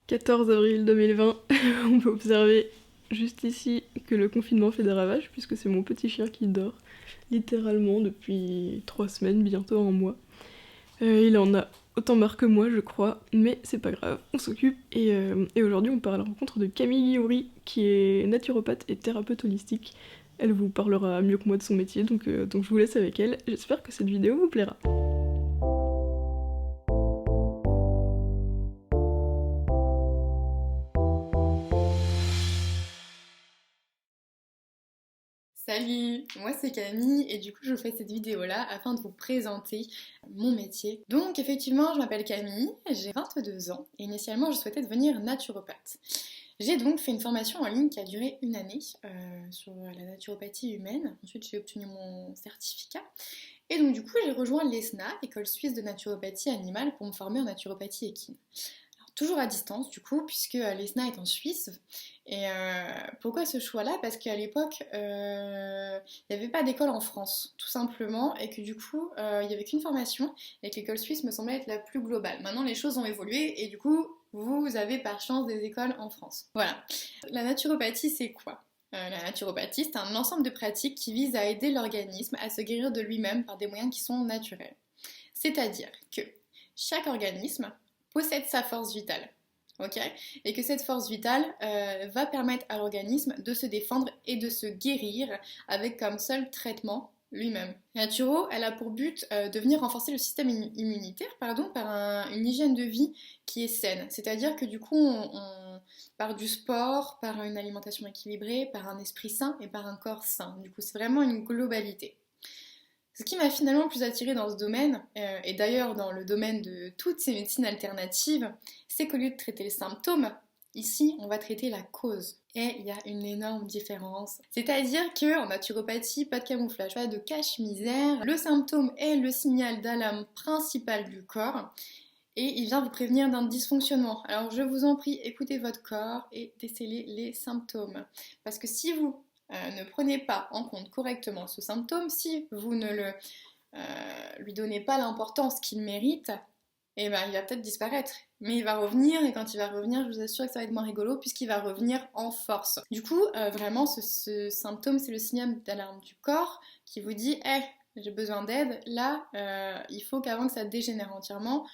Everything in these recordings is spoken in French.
14 avril 2020, on peut observer juste ici que le confinement fait des ravages, puisque c'est mon petit chien qui dort littéralement depuis 3 semaines, bientôt un mois. Il en a autant marre que moi, je crois, mais c'est pas grave, on s'occupe. Et aujourd'hui, on part à la rencontre de Camille Guillory, qui est naturopathe et thérapeute holistique. Elle vous parlera mieux que moi de son métier, donc je vous laisse avec elle. J'espère que cette vidéo vous plaira. Salut, moi c'est Camille et du coup je vous fais cette vidéo là afin de vous présenter mon métier. Donc effectivement je m'appelle Camille, j'ai 22 ans et initialement je souhaitais devenir naturopathe. J'ai donc fait une formation en ligne qui a duré une année sur la naturopathie humaine. Ensuite j'ai obtenu mon certificat et donc du coup j'ai rejoint l'ESNA, l'école suisse de naturopathie animale, pour me former en naturopathie équine. Toujours à distance du coup, puisque l'ESNA est en Suisse. Et pourquoi ce choix-là? Parce qu'à l'époque, il n'y avait pas d'école en France, tout simplement, et que du coup, il n'y avait qu'une formation, et que l'école suisse me semblait être la plus globale. Maintenant, les choses ont évolué, et du coup, vous avez par chance des écoles en France. Voilà. La naturopathie, c'est quoi? La naturopathie, c'est un ensemble de pratiques qui visent à aider l'organisme à se guérir de lui-même par des moyens qui sont naturels. C'est-à-dire que chaque organisme possède sa force vitale. Ok, et que cette force vitale va permettre à l'organisme de se défendre et de se guérir avec comme seul traitement lui-même. La naturo, elle a pour but de venir renforcer le système immunitaire par une hygiène de vie qui est saine. C'est-à-dire que du coup, par du sport, par une alimentation équilibrée, par un esprit sain et par un corps sain. Du coup, c'est vraiment une globalité. Ce qui m'a finalement le plus attirée dans ce domaine, et d'ailleurs dans le domaine de toutes ces médecines alternatives, c'est qu'au lieu de traiter les symptômes, ici on va traiter la cause. Et il y a une énorme différence. C'est-à-dire qu'en naturopathie, pas de camouflage, pas de cache-misère. Le symptôme est le signal d'alarme principal du corps et il vient vous prévenir d'un dysfonctionnement. Alors je vous en prie, écoutez votre corps et décelez les symptômes. Parce que si vous ne prenez pas en compte correctement ce symptôme, si vous ne lui donnez pas l'importance qu'il mérite, eh ben, il va peut-être disparaître. Mais il va revenir, et quand il va revenir, je vous assure que ça va être moins rigolo, puisqu'il va revenir en force. Du coup, vraiment, ce symptôme, c'est le signal d'alarme du corps qui vous dit hey, j'ai besoin d'aide, là, il faut qu'avant que ça dégénère entièrement,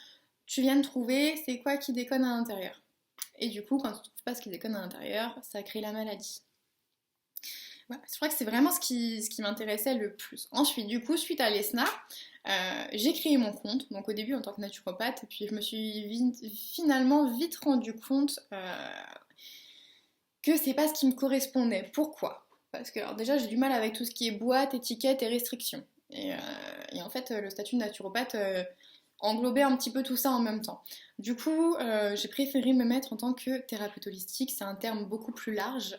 tu viennes trouver c'est quoi qui déconne à l'intérieur. Et du coup, quand tu ne trouves pas ce qui déconne à l'intérieur, ça crée la maladie. Voilà, je crois que c'est vraiment ce qui m'intéressait le plus. Ensuite, du coup, suite à l'ESNA, j'ai créé mon compte, donc au début en tant que naturopathe, et puis je me suis finalement vite rendu compte que c'est pas ce qui me correspondait. Pourquoi? Parce que alors déjà j'ai du mal avec tout ce qui est boîte, étiquette et restrictions. Et en fait le statut de naturopathe englobait un petit peu tout ça en même temps. Du coup j'ai préféré me mettre en tant que thérapeute holistique, c'est un terme beaucoup plus large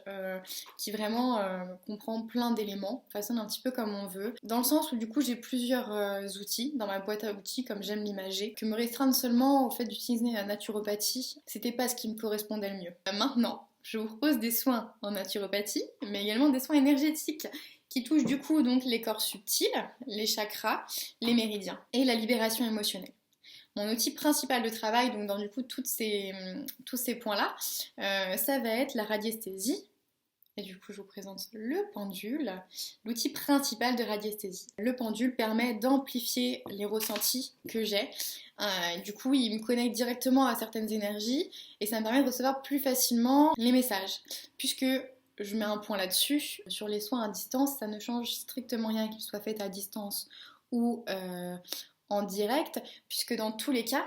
qui vraiment comprend plein d'éléments, façonne un petit peu comme on veut, dans le sens où du coup j'ai plusieurs outils dans ma boîte à outils comme j'aime l'imager, que me restreindre seulement au fait d'utiliser la naturopathie, c'était pas ce qui me correspondait le mieux. Maintenant, je vous propose des soins en naturopathie, mais également des soins énergétiques qui touchent du coup donc les corps subtils, les chakras, les méridiens et la libération émotionnelle. Mon outil principal de travail, donc dans du coup tous ces points-là, ça va être la radiesthésie. Et du coup, je vous présente le pendule, l'outil principal de radiesthésie. Le pendule permet d'amplifier les ressentis que j'ai. Du coup, il me connecte directement à certaines énergies et ça me permet de recevoir plus facilement les messages. Puisque je mets un point là-dessus, sur les soins à distance, ça ne change strictement rien qu'ils soient faits à distance ou en direct, puisque dans tous les cas,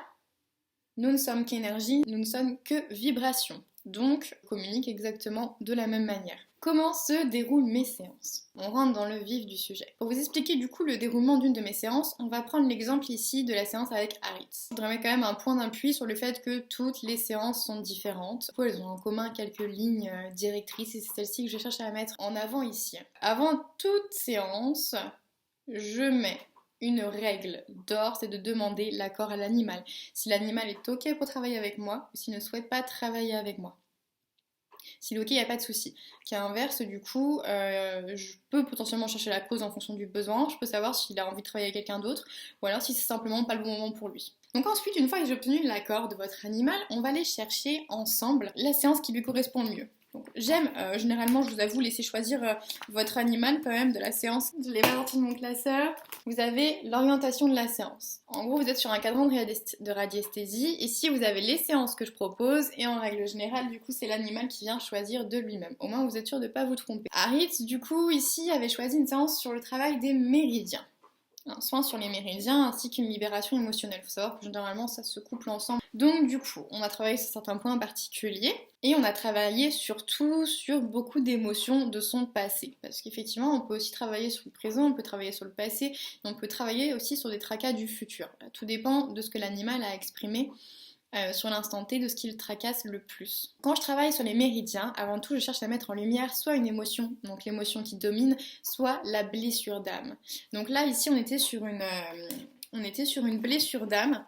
nous ne sommes qu'énergie, nous ne sommes que vibration. Donc, on communique exactement de la même manière. Comment se déroulent mes séances? On rentre dans le vif du sujet. Pour vous expliquer du coup le déroulement d'une de mes séances, on va prendre l'exemple ici de la séance avec Haritz. Je voudrais mettre quand même un point d'appui sur le fait que toutes les séances sont différentes. Du coup, elles ont en commun quelques lignes directrices et c'est celle-ci que je cherche à mettre en avant ici. Avant toute séance, je mets une règle d'or, c'est de demander l'accord à l'animal. Si l'animal est OK pour travailler avec moi ou s'il ne souhaite pas travailler avec moi. Si il est ok, il n'y a pas de souci. Qu'à l'inverse, du coup, je peux potentiellement chercher la cause en fonction du besoin, je peux savoir s'il a envie de travailler avec quelqu'un d'autre, ou alors si c'est simplement pas le bon moment pour lui. Donc ensuite, une fois que j'ai obtenu l'accord de votre animal, on va aller chercher ensemble la séance qui lui correspond le mieux. Donc, j'aime, généralement, je vous avoue, laisser choisir votre animal quand même de la séance. Je l'ai pas sorti de mon classeur. Vous avez l'orientation de la séance. En gros, vous êtes sur un cadran de radiesthésie. Ici, vous avez les séances que je propose. Et en règle générale, du coup, c'est l'animal qui vient choisir de lui-même. Au moins, vous êtes sûr de ne pas vous tromper. Haritz, du coup, ici, avait choisi une séance sur le travail des méridiens. Un soin sur les méridiens ainsi qu'une libération émotionnelle. Il faut savoir que généralement ça se couple ensemble. Donc du coup, on a travaillé sur certains points particuliers et on a travaillé surtout sur beaucoup d'émotions de son passé. Parce qu'effectivement, on peut aussi travailler sur le présent, on peut travailler sur le passé, et on peut travailler aussi sur des tracas du futur. Tout dépend de ce que l'animal a exprimé sur l'instant T, de ce qui le tracasse le plus. Quand je travaille sur les méridiens, avant tout je cherche à mettre en lumière soit une émotion, donc l'émotion qui domine, soit la blessure d'âme. Donc là ici on était sur une blessure d'âme.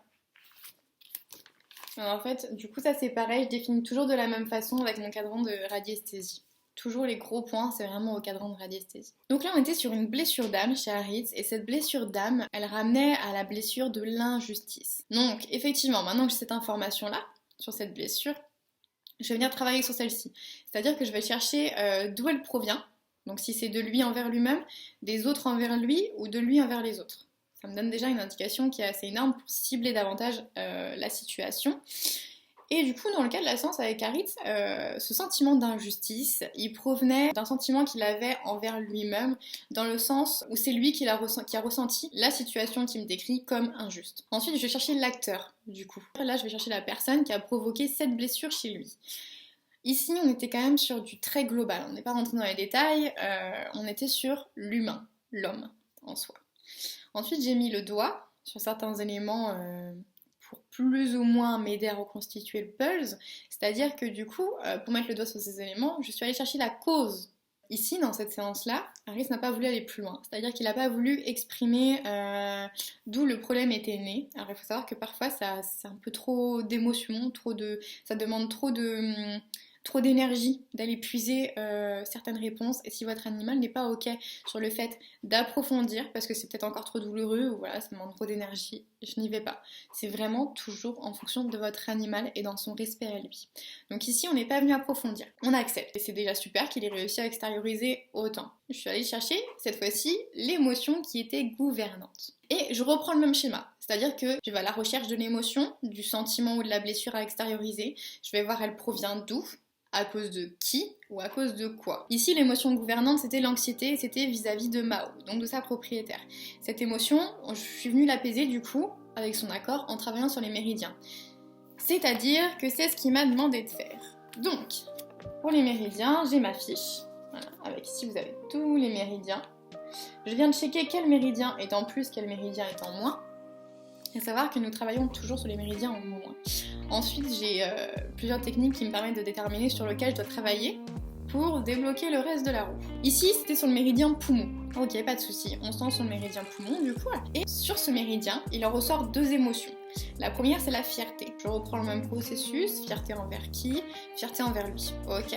Alors en fait du coup ça c'est pareil, je définis toujours de la même façon avec mon cadran de radiesthésie. Toujours les gros points, c'est vraiment au cadran de radiesthésie. Donc là, on était sur une blessure d'âme chez Haritz, et cette blessure d'âme, elle ramenait à la blessure de l'injustice. Donc, effectivement, maintenant que j'ai cette information-là, sur cette blessure, je vais venir travailler sur celle-ci. C'est-à-dire que je vais chercher d'où elle provient, donc si c'est de lui envers lui-même, des autres envers lui, ou de lui envers les autres. Ça me donne déjà une indication qui est assez énorme pour cibler davantage la situation. Et du coup, dans le cas de la séance avec Haritz, ce sentiment d'injustice, il provenait d'un sentiment qu'il avait envers lui-même, dans le sens où c'est lui qui a ressenti la situation qu'il me décrit comme injuste. Ensuite, je vais chercher l'acteur, du coup. Là, je vais chercher la personne qui a provoqué cette blessure chez lui. Ici, on était quand même sur du très global, on n'est pas rentré dans les détails, on était sur l'humain, l'homme en soi. Ensuite, j'ai mis le doigt sur certains éléments pour plus ou moins m'aider à reconstituer le puzzle, c'est-à-dire que du coup, pour mettre le doigt sur ces éléments, je suis allée chercher la cause. Ici, dans cette séance-là, Haritz n'a pas voulu aller plus loin, c'est-à-dire qu'il n'a pas voulu exprimer d'où le problème était né. Alors il faut savoir que parfois, c'est un peu trop d'émotions, ça demande trop d'énergie d'aller puiser certaines réponses, et si votre animal n'est pas ok sur le fait d'approfondir parce que c'est peut-être encore trop douloureux ou voilà ça demande trop d'énergie, je n'y vais pas. C'est vraiment toujours en fonction de votre animal et dans son respect à lui. Donc ici on n'est pas venu approfondir, on accepte et c'est déjà super qu'il ait réussi à extérioriser autant. Je suis allée chercher cette fois-ci l'émotion qui était gouvernante. Et je reprends le même schéma, c'est-à-dire que je vais à la recherche de l'émotion, du sentiment ou de la blessure à extérioriser, je vais voir elle provient d'où, à cause de qui ou à cause de quoi. Ici, l'émotion gouvernante, c'était l'anxiété et c'était vis-à-vis de Mao, donc de sa propriétaire. Cette émotion, je suis venue l'apaiser du coup, avec son accord, en travaillant sur les méridiens. C'est-à-dire que c'est ce qu'il m'a demandé de faire. Donc, pour les méridiens, j'ai ma fiche, voilà, avec ici vous avez tous les méridiens. Je viens de checker quel méridien est en plus, quel méridien est en moins. Et savoir que nous travaillons toujours sur les méridiens en moins. Ensuite, j'ai plusieurs techniques qui me permettent de déterminer sur lequel je dois travailler pour débloquer le reste de la roue. Ici, c'était sur le méridien poumon. Ok, pas de souci, on se lance sur le méridien poumon du coup. Et sur ce méridien, il en ressort deux émotions. La première, c'est la fierté. Je reprends le même processus, fierté envers qui? Fierté envers lui. Ok.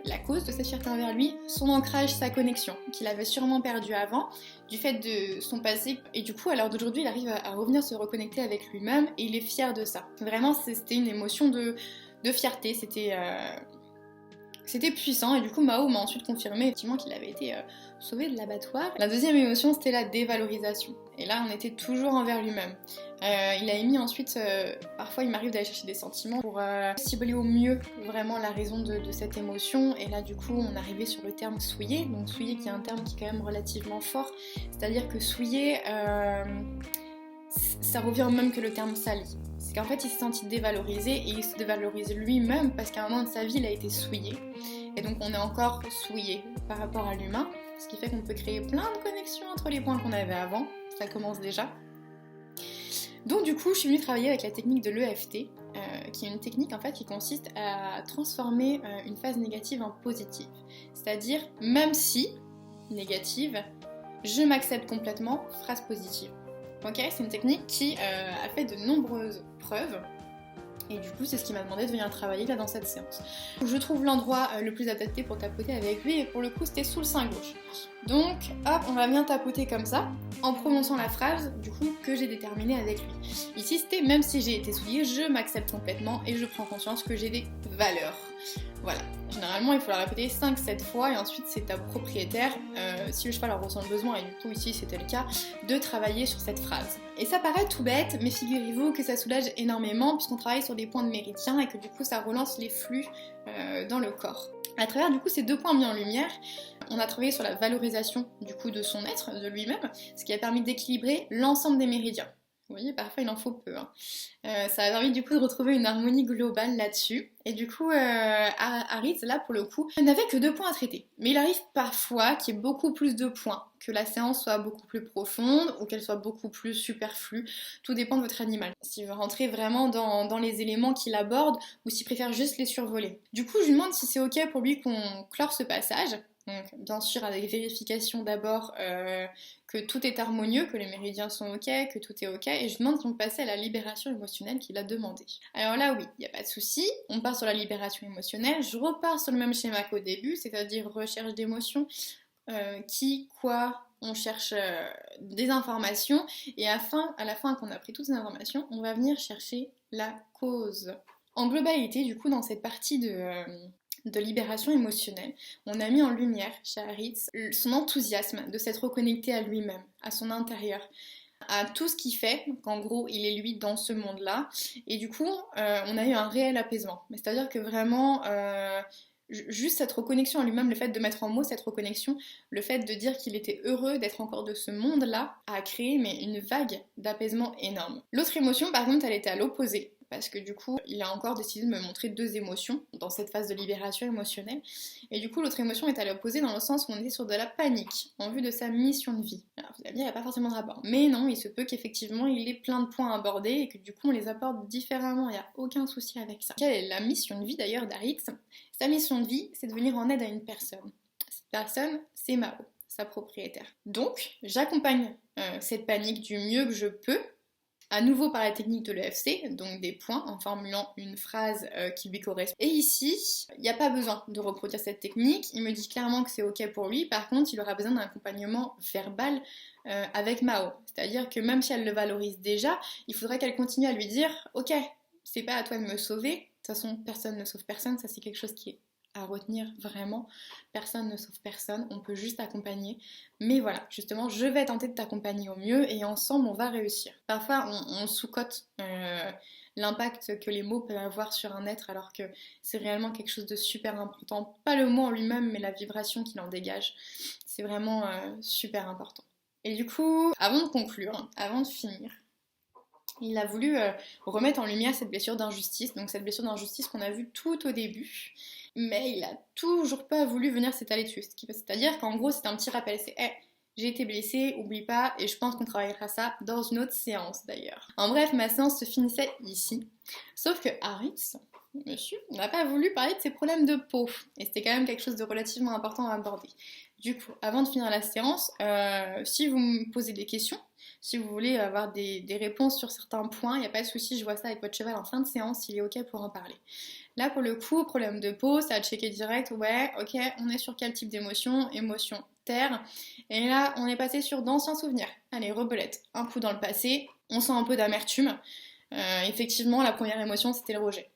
La cause de cette fierté envers lui, son ancrage, sa connexion, qu'il avait sûrement perdu avant, du fait de son passé, et du coup à l'heure d'aujourd'hui il arrive à revenir se reconnecter avec lui-même et il est fier de ça. Vraiment c'était une émotion de fierté, c'était puissant et du coup Mao m'a ensuite confirmé effectivement qu'il avait été sauvé de l'abattoir. La deuxième émotion c'était la dévalorisation, et là on était toujours envers lui-même. Il a émis ensuite, parfois il m'arrive d'aller chercher des sentiments pour cibler au mieux vraiment la raison de cette émotion, et là du coup on arrivait sur le terme souillé, donc souillé qui est un terme qui est quand même relativement fort, c'est-à-dire que souillé, ça revient au même que le terme sali. C'est qu'en fait il s'est senti dévalorisé et il se dévalorise lui-même parce qu'à un moment de sa vie il a été souillé, et donc on est encore souillé par rapport à l'humain, ce qui fait qu'on peut créer plein de connexions entre les points qu'on avait avant, ça commence déjà. Donc du coup, je suis venue travailler avec la technique de l'EFT, qui est une technique en fait qui consiste à transformer une phase négative en positive. C'est-à-dire, même si négative, je m'accepte complètement, phrase positive. Ok, c'est une technique qui a fait de nombreuses preuves Et du coup, c'est ce qui m'a demandé de venir travailler là dans cette séance. Je trouve l'endroit le plus adapté pour tapoter avec lui, et pour le coup, c'était sous le sein gauche. Donc, hop, on va bien tapoter comme ça, en prononçant la phrase, du coup, que j'ai déterminée avec lui. Ici, c'était même si j'ai été souillée, je m'accepte complètement et je prends conscience que j'ai des valeurs. Voilà. Généralement, il faut la répéter 5-7 fois et ensuite c'est à propriétaire, si le cheval en ressent le besoin, et du coup ici c'était le cas, de travailler sur cette phrase. Et ça paraît tout bête, mais figurez-vous que ça soulage énormément puisqu'on travaille sur des points de méridien et que du coup ça relance les flux dans le corps. À travers du coup ces 2 points mis en lumière, on a travaillé sur la valorisation du coup de son être, de lui-même, ce qui a permis d'équilibrer l'ensemble des méridiens. Vous voyez, parfois il en faut peu. Ça a permis du coup de retrouver une harmonie globale là-dessus. Et du coup, Haritz, là pour le coup, n'avait que 2 points à traiter. Mais il arrive parfois qu'il y ait beaucoup plus de points, que la séance soit beaucoup plus profonde ou qu'elle soit beaucoup plus superflue. Tout dépend de votre animal. S'il veut rentrer vraiment dans les éléments qu'il aborde ou s'il préfère juste les survoler. Du coup, je lui demande si c'est ok pour lui qu'on clore ce passage. Donc, bien sûr, avec vérification d'abord que tout est harmonieux, que les méridiens sont ok, que tout est ok, et je demande si on peut passer à la libération émotionnelle qu'il a demandé. Alors là, oui, il n'y a pas de souci, on part sur la libération émotionnelle, je repars sur le même schéma qu'au début, c'est-à-dire recherche d'émotions, qui, quoi, on cherche des informations, et à la fin qu'on a pris toutes ces informations, on va venir chercher la cause. En globalité, du coup, dans cette partie de libération émotionnelle, on a mis en lumière chez Haritz son enthousiasme de s'être reconnecté à lui-même, à son intérieur, à tout ce qui fait qu'en gros il est lui dans ce monde-là, et du coup on a eu un réel apaisement. C'est-à-dire que vraiment juste cette reconnexion à lui-même, le fait de mettre en mots cette reconnexion, le fait de dire qu'il était heureux d'être encore de ce monde-là, a créé mais une vague d'apaisement énorme. L'autre émotion par contre elle était à l'opposé, parce que du coup, il a encore décidé de me montrer 2 émotions dans cette phase de libération émotionnelle. Et du coup, l'autre émotion est à l'opposé dans le sens où on est sur de la panique, en vue de sa mission de vie. Alors vous allez me dire, il n'y a pas forcément de rapport. Mais non, il se peut qu'effectivement, il ait plein de points à aborder et que du coup, on les aborde différemment, il n'y a aucun souci avec ça. Quelle est la mission de vie d'ailleurs d'Haritz ? Sa mission de vie, c'est de venir en aide à une personne. Cette personne, c'est Mao, sa propriétaire. Donc, j'accompagne cette panique du mieux que je peux, à nouveau par la technique de l'EFC, donc des points, en formulant une phrase qui lui correspond. Et ici, il n'y a pas besoin de reproduire cette technique, il me dit clairement que c'est ok pour lui, par contre il aura besoin d'un accompagnement verbal avec Mao. C'est-à-dire que même si elle le valorise déjà, il faudrait qu'elle continue à lui dire « Ok, c'est pas à toi de me sauver, de toute façon personne ne sauve personne, ça c'est quelque chose qui est à retenir vraiment, personne ne sauve personne, on peut juste accompagner, mais voilà, justement, je vais tenter de t'accompagner au mieux et ensemble on va réussir. Parfois on sous-cote l'impact que les mots peuvent avoir sur un être alors que c'est réellement quelque chose de super important, pas le mot en lui-même mais la vibration qu'il en dégage, c'est vraiment super important. Et du coup, avant de conclure, avant de finir, il a voulu remettre en lumière cette blessure d'injustice, donc cette blessure d'injustice qu'on a vue tout au début, mais il a toujours pas voulu venir s'étaler dessus. C'est-à-dire qu'en gros, c'est un petit rappel, c'est hey, j'ai été blessée, oublie pas, et je pense qu'on travaillera ça dans une autre séance d'ailleurs. En bref, ma séance se finissait ici, sauf que Haritz, monsieur, n'a pas voulu parler de ses problèmes de peau, et c'était quand même quelque chose de relativement important à aborder. Du coup, avant de finir la séance, si vous me posez des questions, si vous voulez avoir des réponses sur certains points, il n'y a pas de souci, je vois ça avec votre cheval en fin de séance, il est ok pour en parler. Là, pour le coup, problème de peau, ça a checké direct, ouais, ok, on est sur quel type d'émotion ? Émotion terre. Et là, on est passé sur d'anciens souvenirs. Allez, rebelette, un coup dans le passé, on sent un peu d'amertume. Effectivement, la première émotion, c'était le rejet.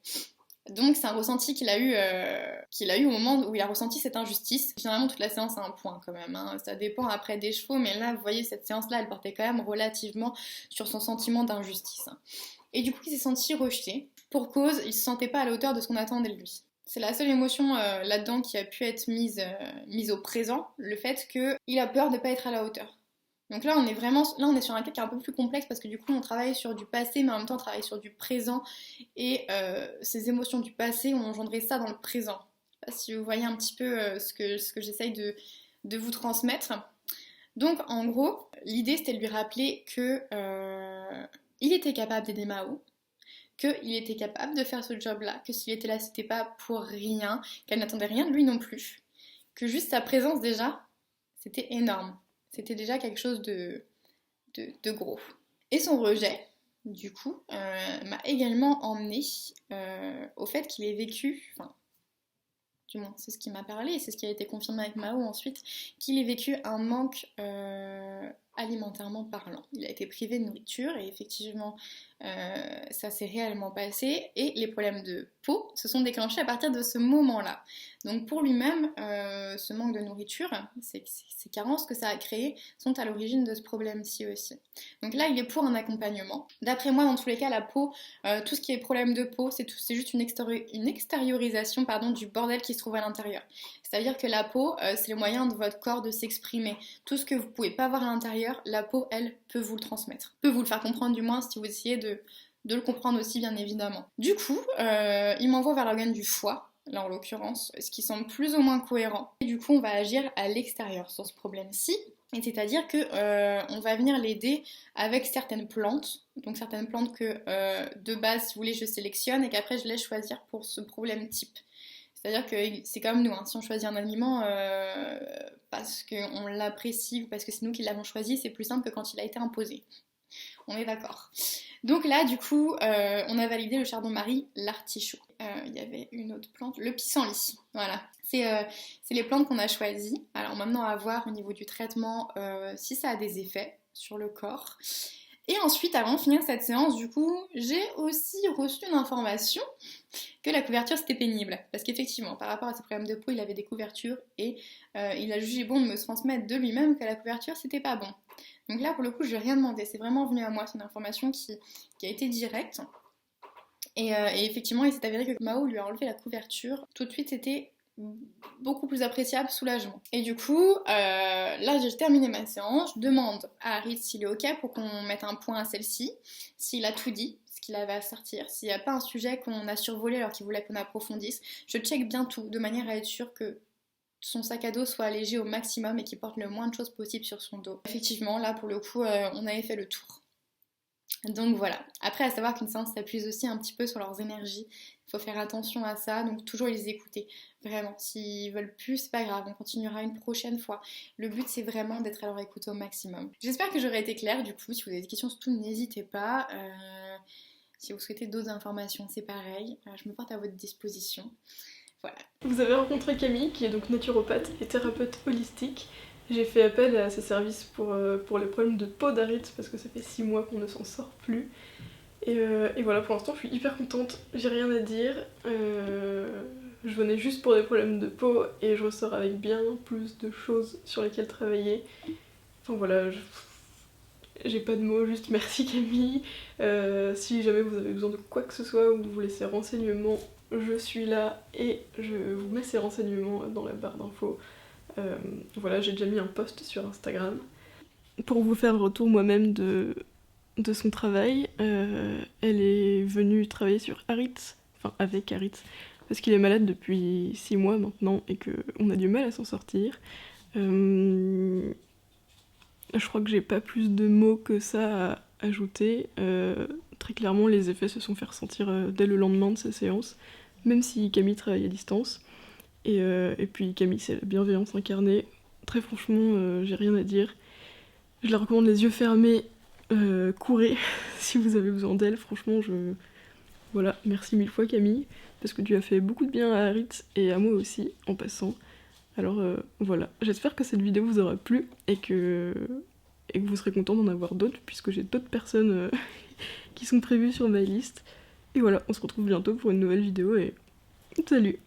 Donc c'est un ressenti qu'il a eu au moment où il a ressenti cette injustice. Finalement toute la séance a un point quand même, hein. Ça dépend après des chevaux, mais là vous voyez cette séance-là elle portait quand même relativement sur son sentiment d'injustice. Et du coup il s'est senti rejeté, pour cause il se sentait pas à la hauteur de ce qu'on attendait de lui. C'est la seule émotion là-dedans qui a pu être mise au présent, le fait qu'il a peur de pas être à la hauteur. Donc là on est sur un cas qui est un peu plus complexe parce que du coup on travaille sur du passé mais en même temps on travaille sur du présent et ces émotions du passé ont engendré ça dans le présent. Je sais pas si vous voyez un petit peu ce que j'essaye de vous transmettre. Donc en gros l'idée c'était de lui rappeler que il était capable d'aider Mao, qu'il était capable de faire ce job-là, que s'il était là c'était pas pour rien, qu'elle n'attendait rien de lui non plus, que juste sa présence déjà c'était énorme. C'était déjà quelque chose de gros. Et son rejet, du coup, m'a également emmené au fait qu'il ait vécu, enfin, du moins c'est ce qui m'a parlé, et c'est ce qui a été confirmé avec Mao ensuite, qu'il ait vécu un manque alimentairement parlant. Il a été privé de nourriture et effectivement ça s'est réellement passé et les problèmes de peau se sont déclenchés à partir de ce moment-là. Donc pour lui-même, ce manque de nourriture, ces carences que ça a créées sont à l'origine de ce problème-ci aussi. Donc là, il est pour un accompagnement. D'après moi, dans tous les cas, la peau, tout ce qui est problème de peau, c'est juste une extériorisation du bordel qui se trouve à l'intérieur. C'est-à-dire que la peau, c'est le moyen de votre corps de s'exprimer. Tout ce que vous pouvez pas voir à l'intérieur, la peau, elle, peut vous le transmettre. Peut vous le faire comprendre du moins si vous essayez de le comprendre aussi, bien évidemment. Du coup, il m'envoie vers l'organe du foie, là en l'occurrence, ce qui semble plus ou moins cohérent. Et du coup, on va agir à l'extérieur sur ce problème-ci. Et c'est-à-dire que on va venir l'aider avec certaines plantes, donc certaines plantes que de base, si vous voulez, je sélectionne et qu'après je laisse choisir pour ce problème type. C'est-à-dire que c'est comme nous, hein. Si on choisit un aliment parce qu'on l'apprécie ou parce que c'est nous qui l'avons choisi, c'est plus simple que quand il a été imposé. On est d'accord. Donc là, du coup, on a validé le chardon-marie, l'artichaut. Il y avait une autre plante, le pissenlit. Voilà. C'est les plantes qu'on a choisies. Alors maintenant, à voir au niveau du traitement si ça a des effets sur le corps. Et ensuite, avant de finir cette séance, du coup, j'ai aussi reçu une information que la couverture c'était pénible. Parce qu'effectivement, par rapport à ses problèmes de peau, il avait des couvertures et il a jugé bon de me transmettre de lui-même que la couverture c'était pas bon. Donc là, pour le coup, je n'ai rien demandé. C'est vraiment venu à moi. C'est une information qui a été directe. Et effectivement, il s'est avéré que Mao lui a enlevé la couverture. Tout de suite, c'était beaucoup plus appréciable, soulagement. Et du coup, là j'ai terminé ma séance, je demande à Harit s'il est ok pour qu'on mette un point à celle-ci, s'il a tout dit, ce qu'il avait à sortir, s'il n'y a pas un sujet qu'on a survolé alors qu'il voulait qu'on approfondisse, je check bien tout, de manière à être sûre que son sac à dos soit allégé au maximum et qu'il porte le moins de choses possible sur son dos. Effectivement, là pour le coup, on avait fait le tour. Donc voilà. Après, à savoir qu'une séance s'appuie aussi un petit peu sur leurs énergies. Il faut faire attention à ça, donc toujours les écouter. Vraiment, s'ils veulent plus, c'est pas grave, on continuera une prochaine fois. Le but, c'est vraiment d'être à leur écoute au maximum. J'espère que j'aurai été claire, du coup, si vous avez des questions, surtout n'hésitez pas. Si vous souhaitez d'autres informations, c'est pareil. Je me porte à votre disposition. Voilà. Vous avez rencontré Camille, qui est donc naturopathe et thérapeute holistique. J'ai fait appel à ses services pour les problèmes de peau d'Harit parce que ça fait 6 mois qu'on ne s'en sort plus. Et voilà, pour l'instant, je suis hyper contente, j'ai rien à dire. Je venais juste pour des problèmes de peau et je ressors avec bien plus de choses sur lesquelles travailler. Enfin voilà, j'ai pas de mots, juste merci Camille. Si jamais vous avez besoin de quoi que ce soit ou vous voulez ces renseignements, je suis là et je vous mets ces renseignements dans la barre d'infos. Voilà, j'ai déjà mis un post sur Instagram. Pour vous faire le retour moi-même de son travail, elle est venue travailler sur Harit, enfin avec Harit, parce qu'il est malade depuis 6 mois maintenant et qu'on a du mal à s'en sortir. Je crois que j'ai pas plus de mots que ça à ajouter. Très clairement, les effets se sont fait ressentir dès le lendemain de sa séance, même si Camille travaille à distance. Et puis Camille, c'est la bienveillance incarnée. Très franchement, j'ai rien à dire. Je la recommande les yeux fermés, courez si vous avez besoin d'elle. Franchement, voilà, merci 1000 fois Camille, parce que tu as fait beaucoup de bien à Harit et à moi aussi, en passant. Alors voilà, j'espère que cette vidéo vous aura plu et que vous serez contents d'en avoir d'autres, puisque j'ai d'autres personnes qui sont prévues sur ma liste. Et voilà, on se retrouve bientôt pour une nouvelle vidéo et salut!